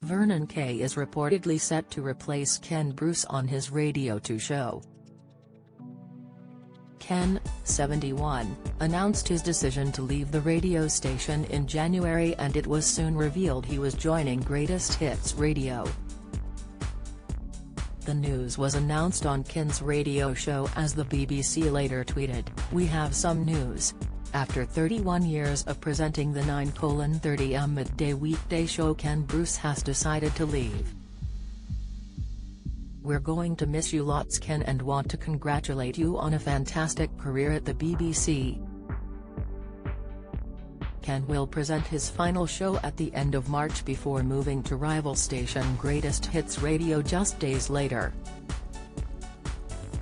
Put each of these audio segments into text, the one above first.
Vernon Kay is reportedly set to replace Ken Bruce on his Radio 2 show. Ken, 71, announced his decision to leave the radio station in January, and it was soon revealed he was joining Greatest Hits Radio. The news was announced on Ken's radio show as the BBC later tweeted, "We have some news. After 31 years of presenting the 9:30 midday weekday show, Ken Bruce has decided to leave. We're going to miss you lots, Ken, and want to congratulate you on a fantastic career at the BBC." Ken will present his final show at the end of March before moving to rival station Greatest Hits Radio just days later.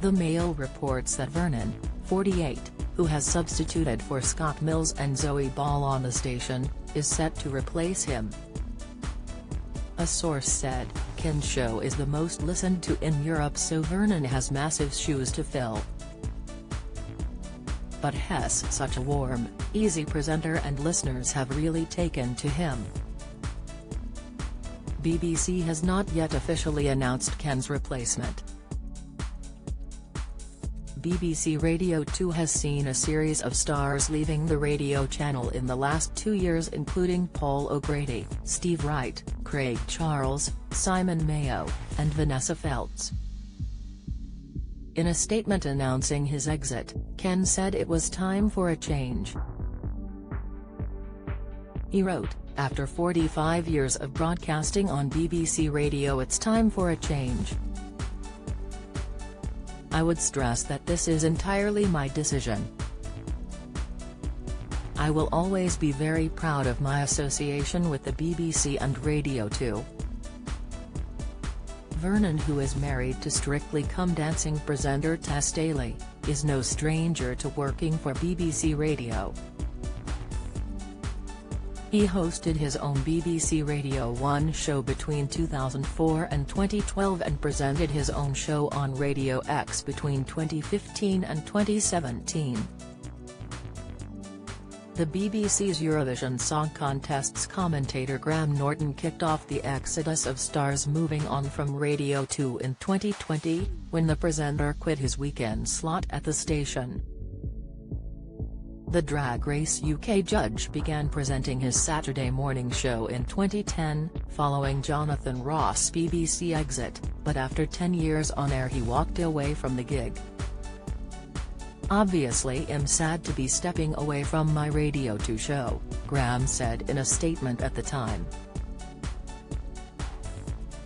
The Mail reports that Vernon, 48, who has substituted for Scott Mills and Zoe Ball on the station, is set to replace him. A source said, "Ken's show is the most listened to in Europe, so Vernon has massive shoes to fill. But Hess, such a warm, easy presenter, and listeners have really taken to him." BBC has not yet officially announced Ken's replacement. BBC Radio 2 has seen a series of stars leaving the radio channel in the last 2 years, including Paul O'Grady, Steve Wright, Craig Charles, Simon Mayo, and Vanessa Feltz. In a statement announcing his exit, Ken said it was time for a change. He wrote, "After 45 years of broadcasting on BBC Radio, it's time for a change. I would stress that this is entirely my decision. I will always be very proud of my association with the BBC and Radio 2. Vernon, who is married to Strictly Come Dancing presenter Tess Daly, is no stranger to working for BBC Radio. He hosted his own BBC Radio 1 show between 2004 and 2012 and presented his own show on Radio X between 2015 and 2017. The BBC's Eurovision Song Contest's commentator Graham Norton kicked off the exodus of stars moving on from Radio 2 in 2020, when the presenter quit his weekend slot at the station. The Drag Race UK judge began presenting his Saturday morning show in 2010, following Jonathan Ross' BBC exit, but after 10 years on air he walked away from the gig. "Obviously I'm sad to be stepping away from my Radio 2 show," Graham said in a statement at the time.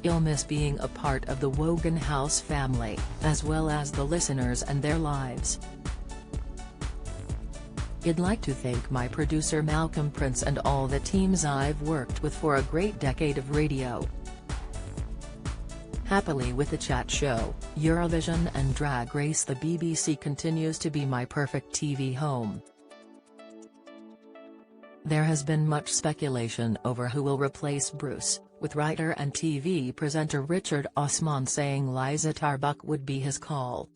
"I'll miss being a part of the Wogan House family, as well as the listeners and their lives. I'd like to thank my producer Malcolm Prince and all the teams I've worked with for a great decade of radio. Happily with the chat show, Eurovision and Drag Race, the BBC continues to be my perfect TV home." There has been much speculation over who will replace Bruce, with writer and TV presenter Richard Osman saying Liza Tarbuck would be his call.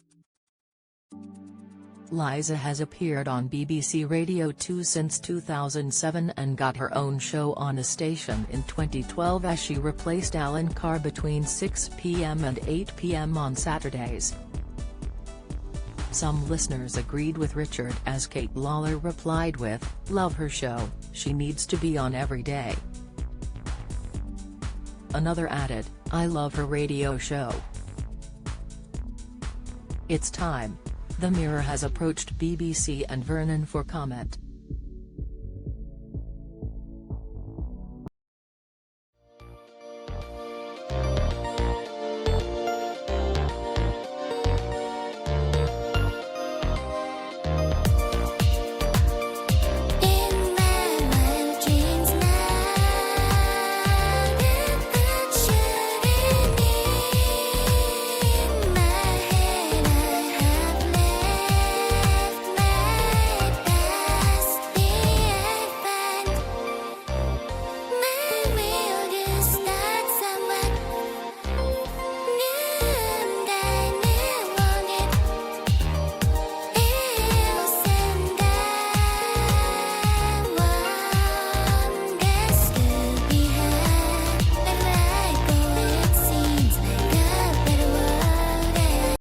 Liza has appeared on BBC Radio 2 since 2007 and got her own show on the station in 2012 as she replaced Alan Carr between 6 p.m. and 8 p.m. on Saturdays. Some listeners agreed with Richard, as Kate Lawler replied with, "Love her show, she needs to be on every day." Another added, "I love her radio show. It's time." The Mirror has approached BBC and Vernon for comment.